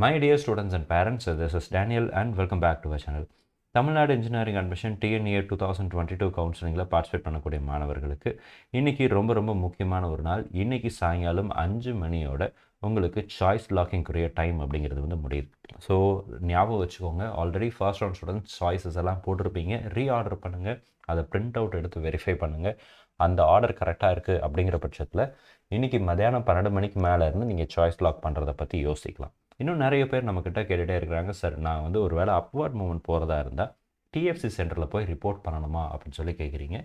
My dear students and parents, this is Daniel and welcome back to our channel. Tamil Nadu engineering admission TNEA 2022 கவுன்சிலிங்கில் participate பண்ணக்கூடிய மாணவர்களுக்கு இன்றைக்கி ரொம்ப முக்கியமான ஒரு நாள். இன்றைக்கி சாயங்காலம் 5 மணியோட உங்களுக்கு சாய்ஸ் லாக்கிங்குரிய டைம் அப்படிங்கிறது வந்து முடியுது. ஸோ ஞாபகம் வச்சுக்கோங்க, already first round students choices எல்லாம் போட்டிருப்பீங்க. ரீஆர்டர் பண்ணுங்கள், அதை பிரிண்ட் அவுட் எடுத்து வெரிஃபை பண்ணுங்கள். அந்த ஆர்டர் கரெக்டாக இருக்குது அப்படிங்கிற பட்சத்தில் இன்றைக்கி மதியானம் 12 மணிக்கு மேலே இருந்து நீங்கள் சாய்ஸ் லாக் பண்ணுறதை பற்றி யோசிக்கலாம். இன்னும் நிறைய பேர் நம்மக்கிட்ட கேட்டுகிட்டே இருக்கிறாங்க, சார் நான் வந்து ஒரு வேளை அப்வர்ட் மூவ்மெண்ட் போகிறதா இருந்தால் TFC சென்டரில் போய் ரிப்போர்ட் பண்ணணுமா அப்படின்னு சொல்லி கேட்குறீங்க.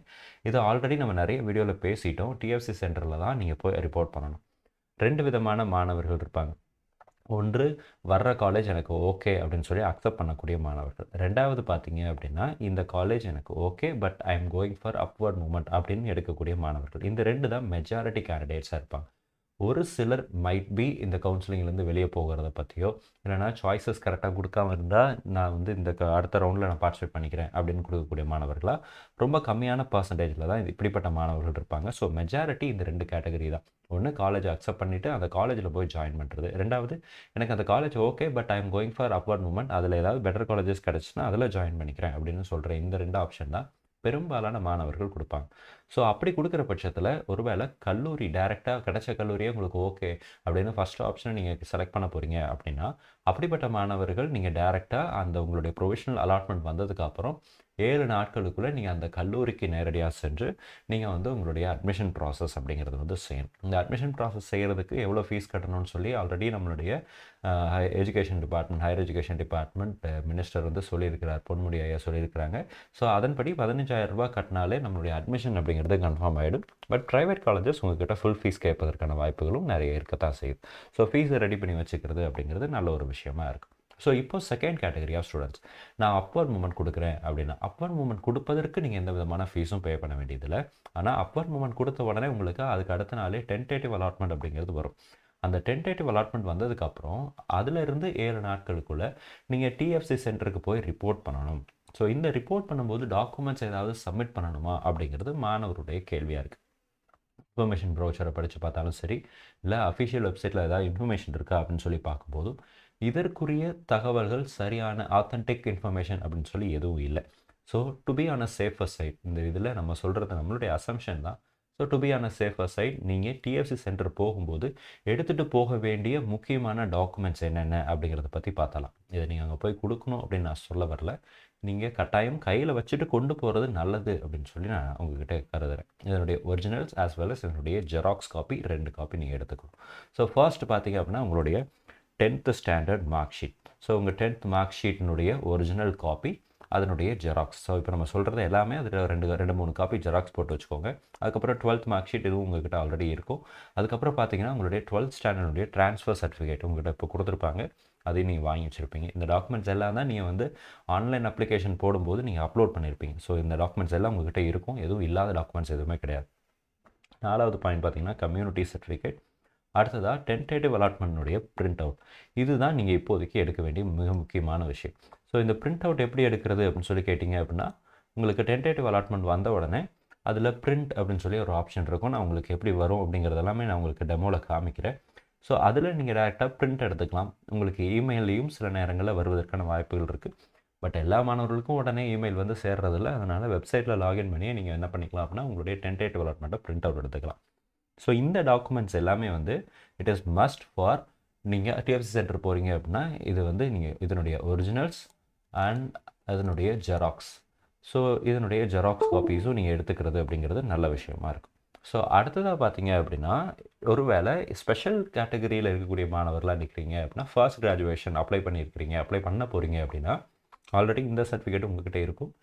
இது ஆல்ரெடி நம்ம நிறைய வீடியோவில் பேசிட்டோம். TFC சென்டரில் தான் நீங்கள் போய் ரிப்போர்ட் பண்ணணும். 2 விதமான மாணவர்கள் இருப்பாங்க. ஒன்று, வர்ற காலேஜ் எனக்கு ஓகே அப்படின்னு சொல்லி அக்செப்ட் பண்ணக்கூடிய மாணவர்கள். ரெண்டாவது பார்த்தீங்க அப்படின்னா, இந்த காலேஜ் எனக்கு okay but I am going for upward movement அப்படின்னு எடுக்கக்கூடிய மாணவர்கள். இந்த 2 தான் மெஜாரிட்டி கேண்டிடேட்ஸாக இருப்பாங்க. ஒரு சிலர் மைட் பி இந்த கவுன்சிலிங்லேருந்து வெளியே போகிறத பற்றியோ, இல்லைனா சாய்ஸஸ் கரெக்டாக கொடுக்காம இருந்தால் நான் வந்து இந்த அடுத்த ரவுண்டில் நான் பார்ட்டிசிபேட் பண்ணிக்கிறேன் அப்படின்னு கொடுக்கக்கூடிய மாணவர்களாக ரொம்ப கம்மியான பர்சன்டேஜில் தான் இப்படிப்பட்ட மாணவர்கள் இருப்பாங்க. ஸோ மெஜாரிட்டி இந்த 2 கேட்டகரி தான். ஒன்று, காலேஜ் அக்செப்ட் பண்ணிவிட்டு அந்த காலேஜில் போய் ஜாயின் பண்ணுறது. ரெண்டாவது, எனக்கு அந்த college okay but I am going for upward movement, அதில் ஏதாவது பெட்டர் காலேஜஸ் கிடச்சுன்னா அதில் ஜாயின் பண்ணிக்கிறேன் அப்படின்னு சொல்கிறேன். இந்த 2 ஆப்ஷன் தான் பெரும்பாலான மாணவர்கள் கொடுப்பாங்க. ஸோ அப்படி கொடுக்குற பட்சத்தில் ஒருவேளை கல்லூரி டைரெக்டாக கிடைச்ச கல்லூரியே உங்களுக்கு ஓகே அப்படின்னு ஃபஸ்ட் ஆப்ஷனை நீங்கள் செலக்ட் பண்ண போகிறீங்க அப்படின்னா, அப்படிப்பட்ட மாணவர்கள் நீங்கள் டைரெக்டாக அந்த உங்களுடைய ப்ரொவிஷனல் அலாட்மெண்ட் வந்ததுக்கப்புறம் 7 நாட்களுக்குள்ளே நீங்கள் அந்த கல்லூரிக்கு நேரடியாக சென்று நீங்கள் வந்து உங்களுடைய அட்மிஷன் ப்ராசஸ் அப்படிங்கிறது வந்து செய்யணும். இந்த அட்மிஷன் ப்ராசஸ் செய்கிறதுக்கு எவ்வளோ ஃபீஸ் கட்டணும்னு சொல்லி ஆல்ரெடி நம்மளுடைய ஹையர் எஜுகேஷன் டிபார்ட்மெண்ட் மினிஸ்டர் வந்து சொல்லியிருக்கிறார், பொன்முடி ஐயா சொல்லியிருக்கிறாங்க. ஸோ அதன்படி 15,000 ரூபாய் கட்டினாலே நம்மளுடைய அட்மிஷன் அப்படிங்கிறது கன்ஃபார்ம் ஆகிடும். பட் ப்ரைவேட் காலேஜஸ் உங்கள்கிட்ட ஃபுல் ஃபீஸ் கேட்பதற்கான வாய்ப்புகளும் நிறைய இருக்கத்தான் செய்யுது. ஸோ ஃபீஸை ரெடி பண்ணி வச்சுக்கிறது அப்படிங்கிறது நல்ல ஒரு விஷயமா இருக்கும். ஸோ இப்போ செகண்ட் கேட்டகரி ஆஃப் ஸ்டூடெண்ட்ஸ், நான் அப்வர்ட் மூவ்மெண்ட் கொடுக்குறேன் அப்படின்னா, அப்வர்ட் மூவ்மெண்ட் கொடுப்பதற்கு நீங்கள் எந்த விதமான ஃபீஸும் பே பண்ண வேண்டியதில்லை. ஆனால் அப்வர்ட் மூவ்மெண்ட் கொடுத்த உடனே உங்களுக்கு அதுக்கு அடுத்த நாளே டென்டேட்டிவ் அலாட்மெண்ட் அப்படிங்கிறது வரும். அந்த டென்டேட்டிவ் அலாட்மெண்ட் வந்ததுக்கப்புறம் அதிலிருந்து 7 நாட்களுக்குள்ளே நீங்கள் TFC சென்டருக்கு போய் ரிப்போர்ட் பண்ணணும். ஸோ இந்த ரிப்போர்ட் பண்ணும்போது டாக்குமெண்ட்ஸ் ஏதாவது சப்மிட் பண்ணணுமா அப்படிங்கிறது மாணவருடைய கேள்வியாக இருக்குது. இன்ஃபர்மேஷன் ப்ரௌச்சரை படித்து பார்த்தாலும் சரி, இல்லை அஃபிஷியல் வெப்சைட்டில் ஏதாவது இன்ஃபர்மேஷன் இருக்கா அப்படின்னு சொல்லி பார்க்கும்போதும் இதற்குரிய தகவல்கள் சரியான ஆத்தென்டிக் இன்ஃபர்மேஷன் அப்படின்னு சொல்லி எதுவும் இல்லை. So to be on a safer side, இந்த இதில் நம்ம சொல்கிறது நம்மளுடைய அசம்ஷன் தான். So to be on a safer side, நீங்கள் TFC சென்டர் போகும்போது எடுத்துகிட்டு போக வேண்டிய முக்கியமான டாக்குமெண்ட்ஸ் என்னென்ன அப்படிங்கிறத பற்றி பார்த்தலாம். இதை நீங்கள் அங்கே போய் கொடுக்கணும் அப்படின்னு நான் சொல்ல வரல. நீங்கள் கட்டாயம் கையில் வச்சுட்டு கொண்டு போகிறது நல்லது அப்படின்னு சொல்லி நான் உங்ககிட்ட கருதுகிறேன். இதனுடைய ஒரிஜினல்ஸ் ஆஸ் வெல் அஸ் இதனுடைய ஜெராக்ஸ் காப்பி 2 காப்பி நீங்கள் எடுத்துக்கணும். ஸோ ஃபர்ஸ்ட் பார்த்தீங்க அப்படின்னா உங்களுடைய 10th standard mark sheet. So உங்கள் 10th மார்க் ஷீட்டினுடைய ஒரிஜினல் காப்பி, அதனுடைய ஜெராக்ஸ். ஸோ இப்போ நம்ம சொல்கிறது எல்லாமே அதில் 2-3 காப்பி ஜெராக்ஸ் போட்டு வச்சுக்கோங்க. அதுக்கப்புறம் 12th மார்க் ஷீட் இதுவும் உங்கள்கிட்ட ஆல்ரெடி இருக்கும். அதுக்கப்புறம் பார்த்தீங்கன்னா உங்களுடைய 12th ஸ்டாண்டர்டுடைய ட்ரான்ஸ்ஃபர் சர்டிஃபிகேட் உங்கள்கிட்ட இப்போ கொடுத்துருப்பாங்க, அதையும் நீங்கள் வாங்கி வச்சுருப்பீங்க. இந்த டாக்குமெண்ட்ஸ் எல்லாம் தான் நீங்கள் வந்து ஆன்லைன் அப்ளிகேஷன் போடும்போது நீங்கள் அப்லோட் பண்ணியிருப்பீங்க. ஸோ இந்த டாக்குமெண்ட்ஸ் எல்லாம் உங்கள்கிட்ட இருக்கும், எதுவும் இல்லாத டாக்குமெண்ட்ஸ் எதுவுமே கிடையாது. 4வது பாயிண்ட் பார்த்தீங்கன்னா கம்யூனிட்டி சர்டிஃபிகேட். அடுத்ததாக டென்டேட்டிவ் அலாட்மெண்ட்னுடைய பிரிண்ட் அவுட். இதுதான் நீங்கள் இப்போதைக்கு எடுக்க வேண்டிய மிக முக்கியமான விஷயம். ஸோ இந்த பிரிண்ட் அவுட் எப்படி எடுக்கிறது அப்படின்னு சொல்லி கேட்டிங்க அப்படின்னா, உங்களுக்கு டென்டேட்டிவ் அலாட்மெண்ட் வந்த உடனே அதில் பிரிண்ட் அப்படின்னு சொல்லி ஒரு ஆப்ஷன் இருக்கும். நான் உங்களுக்கு எப்படி வரும் அப்படிங்கிறது எல்லாமே நான் உங்களுக்கு டெமோவில் காமிக்கிறேன். ஸோ அதில் நீங்கள் டேரெக்டாக பிரிண்ட் எடுத்துக்கலாம். உங்களுக்கு இமெயிலையும் சில நேரங்களில் வருவதற்கான வாய்ப்புகள் இருக்குது. பட் எல்லா மாணவர்களுக்கும் உடனே இமெயில் வந்து சேர்றதில்ல. அதனால் வெப்சைட்டில் லாகின் பண்ணி நீங்கள் என்ன பண்ணிக்கலாம் அப்படின்னா உங்களுடைய டென்டேட்டிவ் அலாட்மெண்ட்டை பிரிண்ட் அவுட் எடுத்துக்கலாம். ஸோ இந்த டாக்குமெண்ட்ஸ் எல்லாமே வந்து இட் இஸ் மஸ்ட் ஃபார் நீங்கள் TFC சென்டர் போகிறீங்க அப்படின்னா இது வந்து நீங்கள் இதனுடைய ஒரிஜினல்ஸ் அண்ட் அதனுடைய ஜெராக்ஸ். ஸோ இதனுடைய ஜெராக்ஸ் காப்பீஸும் நீங்கள் எடுத்துக்கிறது அப்படிங்கிறது நல்ல விஷயமா இருக்கும். ஸோ அடுத்ததாக பார்த்தீங்க அப்படின்னா, ஒருவேளை ஸ்பெஷல் கேட்டகரியில் இருக்கக்கூடிய மாணவர்களாக நிற்கிறீங்க அப்படின்னா, ஃபர்ஸ்ட் கிராஜுவேஷன் அப்ளை பண்ண போகிறீங்க அப்படின்னா ஆல்ரெடி இந்த சர்டிஃபிகேட் உங்கள்கிட்ட இருக்கும்,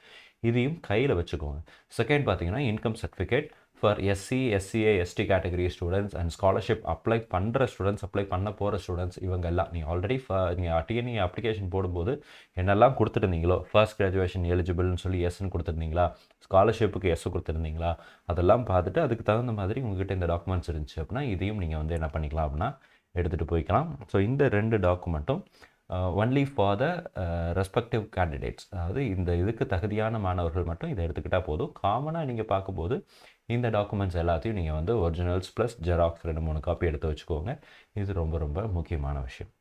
இதையும் கையில் வச்சுக்கோங்க. செகண்ட் பார்த்தீங்கன்னா income certificate for SC, SCA, ST category students and scholarship apply பண்ணுற ஸ்டூடெண்ட்ஸ், அப்ளை பண்ண போகிற ஸ்டூடெண்ட்ஸ், இவங்க எல்லாம் நீங்கள் ஆல்ரெடி நீங்கள் TNEA அப்ளிகேஷன் போடும்போது என்னெல்லாம் கொடுத்துருந்தீங்களோ, ஃபர்ஸ்ட் கிராஜுவேஷன் எலிஜிபிள்னு சொல்லி எஸ்ன்னு கொடுத்துருந்தீங்களா, ஸ்காலர்ஷிப்புக்கு எஸ் கொடுத்துருந்தீங்களா, அதெல்லாம் பார்த்துட்டு அதுக்கு தகுந்த மாதிரி உங்கள்கிட்ட இந்த டாக்குமெண்ட்ஸ் இருந்துச்சு அப்படின்னா இதையும் நீங்கள் வந்து என்ன பண்ணிக்கலாம் அப்படின்னா எடுத்துகிட்டு போய்க்கலாம். ஸோ இந்த 2 டாக்குமெண்ட்டும் only for the respective candidates, அதாவது இந்த இதுக்கு தகுதியான மாணவர்கள் மட்டும் இதை எடுத்துக்கிட்டால் போதும். காமனாக நீங்கள் பார்க்கும்போது இந்த டாக்குமெண்ட்ஸ் எல்லாத்தையும் நீங்கள் வந்து ஒரிஜினல்ஸ் ப்ளஸ் ஜெராக்ஸ் 2-3 காப்பி எடுத்து வச்சுக்கோங்க. இது ரொம்ப முக்கியமான விஷயம்.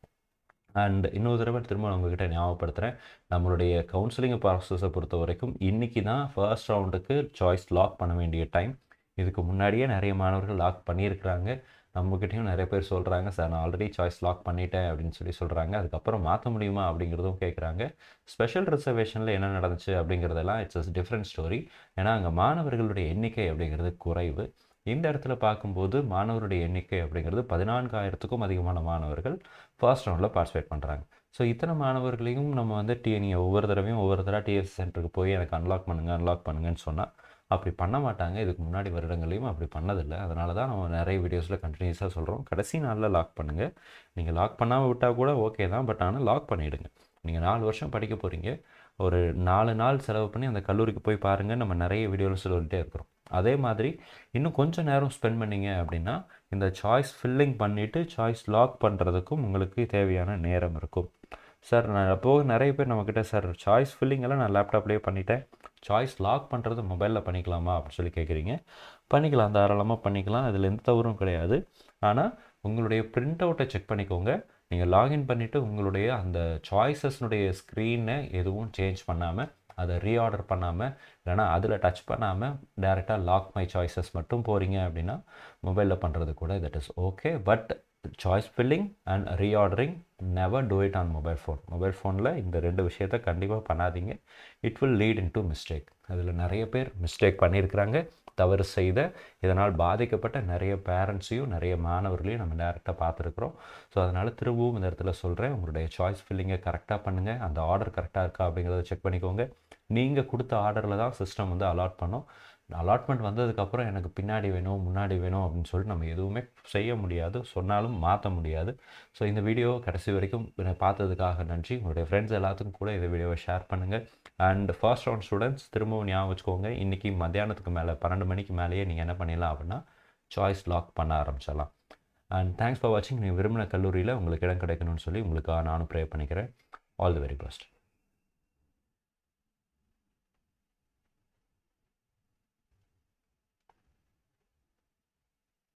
அண்ட் இன்னொரு தடவை திரும்ப நான் உங்ககிட்ட ஞாபகப்படுத்துகிறேன், நம்மளுடைய கவுன்சிலிங் ப்ராசஸை பொறுத்த வரைக்கும் இன்றைக்கி தான் ஃபர்ஸ்ட் ரவுண்டுக்கு சாய்ஸ் லாக் பண்ண வேண்டிய டைம். இதுக்கு முன்னாடியே நிறைய மாணவர்கள் லாக் பண்ணியிருக்கிறாங்க. நம்மக்கிட்டையும் நிறைய பேர் சொல்கிறாங்க, சார் நான் ஆல்ரெடி சாய்ஸ் லாக் பண்ணிட்டேன் அப்படின்னு சொல்கிறாங்க. அதுக்கப்புறம் மாற்ற முடியுமா அப்படிங்கிறதும் கேட்குறாங்க. ஸ்பெஷல் ரிசர்வேஷனில் என்ன நடந்துச்சு அப்படிங்கிறதெல்லாம் இட்ஸ் டிஃப்ரெண்ட் ஸ்டோரி. ஏன்னா அங்கே மாணவர்களுடைய எண்ணிக்கை அப்படிங்கிறது குறைவு. இந்த இடத்துல பார்க்கும்போது மாணவருடைய எண்ணிக்கை அப்படிங்கிறது 14,000க்கும் அதிகமான மாணவர்கள் ஃபர்ஸ்ட் ரவுண்டில் பார்ட்டிசிபேட் பண்ணுறாங்க. ஸோ இத்தனை மாணவர்களையும் நம்ம வந்து டிஎன்இஏ ஒவ்வொரு தடவை டிஎஃப்சி சென்டருக்கு போய் எனக்கு அன்லாக் பண்ணுங்கன்னு சொன்னால் அப்படி பண்ண மாட்டாங்க. இதுக்கு முன்னாடி வருடங்களையும் அப்படி பண்ணதில்லை. அதனால தான் நம்ம நிறைய வீடியோஸில் கண்டினியூஸாக சொல்கிறோம், கடைசி நாளில் லாக் பண்ணுங்கள். நீங்கள் லாக் பண்ணாமல் விட்டால் கூட ஓகே தான், பட் ஆனால் லாக் பண்ணிவிடுங்க. நீங்கள் 4 வருஷம் படிக்க போகிறீங்க, ஒரு 4 நாள் செலவு பண்ணி அந்த கல்லூரிக்கு போய் பாருங்கள். நம்ம நிறைய வீடியோவில் சொல்லிகிட்டே இருக்கிறோம். அதே மாதிரி இன்னும் கொஞ்சம் நேரம் ஸ்பெண்ட் பண்ணிங்க அப்படின்னா இந்த சாய்ஸ் ஃபில்லிங் பண்ணிவிட்டு சாய்ஸ் லாக் பண்ணுறதுக்கும் உங்களுக்கு தேவையான நேரம் இருக்கும். சார் நான் அப்போது நிறைய பேர் நம்மக்கிட்ட, சார் சாய்ஸ் ஃபில்லிங் எல்லாம் நான் லேப்டாப்லேயே பண்ணிட்டேன், சாய்ஸ் லாக் பண்ணுறது மொபைலில் பண்ணிக்கலாமா அப்படின்னு சொல்லி கேட்குறீங்க. பண்ணிக்கலாம், தாராளமாக பண்ணிக்கலாம், அதில் எந்த தவறும் கிடையாது. ஆனால் உங்களுடைய பிரிண்ட் அவுட்டை செக் பண்ணிக்கோங்க. நீங்கள் லாகின் பண்ணிவிட்டு உங்களுடைய அந்த சாய்ஸஸ்னுடைய ஸ்க்ரீனை எதுவும் சேஞ்ச் பண்ணாமல், அதை ரீஆர்டர் பண்ணாமல், இல்லைனா அதில் டச் பண்ணாமல் டேரெக்டாக லாக் மை சாய்ஸஸ் மட்டும் போகிறீங்க அப்படின்னா மொபைலில் பண்ணுறது கூட that is okay. But choice filling and reordering never do it on mobile ஃபோனில் இந்த 2 விஷயத்தை கண்டிப்பாக பண்ணாதீங்க. It will lead into mistake. அதில் நிறைய பேர் மிஸ்டேக் பண்ணியிருக்கிறாங்க, தவறு செய்த, இதனால் பாதிக்கப்பட்ட நிறைய பேரண்ட்ஸையும் நிறைய மாணவர்களையும் நம்ம டேரெக்டாக பார்த்துருக்குறோம். ஸோ அதனால் திரும்பவும் இந்த இடத்துல சொல்கிறேன், உங்களுடைய சாய்ஸ் ஃபில்லிங்கை கரெக்டாக பண்ணுங்கள். அந்த ஆர்டர் கரெக்டாக இருக்கா அப்படிங்கிறத செக் பண்ணிக்கோங்க. நீங்கள் கொடுத்த ஆர்டரில் தான் சிஸ்டம் வந்து அலாட் பண்ணோம். அலாட்மெண்ட் வந்ததுக்கப்புறம் எனக்கு பின்னாடி வேணும், முன்னாடி வேணும் அப்படின்னு சொல்லிட்டு நம்ம எதுவுமே செய்ய முடியாது, சொன்னாலும் மாற்ற முடியாது. ஸோ இந்த வீடியோ கடைசி வரைக்கும் பார்த்ததுக்காக நன்றி. உங்களுடைய ஃப்ரெண்ட்ஸ் எல்லாத்துக்கும் கூட இந்த வீடியோவை ஷேர் பண்ணுங்கள். அண்ட் ஃபர்ஸ்ட் ரவுண்ட் ஸ்டூடெண்ட்ஸ் திரும்பவும் ஞாபகம் வச்சுக்கோங்க, இன்றைக்கி மத்தியானத்துக்கு மேலே 12 மணிக்கு மேலேயே நீங்கள் என்ன பண்ணிடலாம் அப்படின்னா சாய்ஸ் லாக் பண்ண ஆரம்பிச்சிடலாம். அண்ட் தேங்க்ஸ் ஃபார் வாட்சிங். நீங்கள் விரும்பின கல்லூரியில் உங்களுக்கு இடம் கிடைக்கணும்னு சொல்லி உங்களுக்காக நானும் ப்ரே பண்ணிக்கிறேன். All the very best.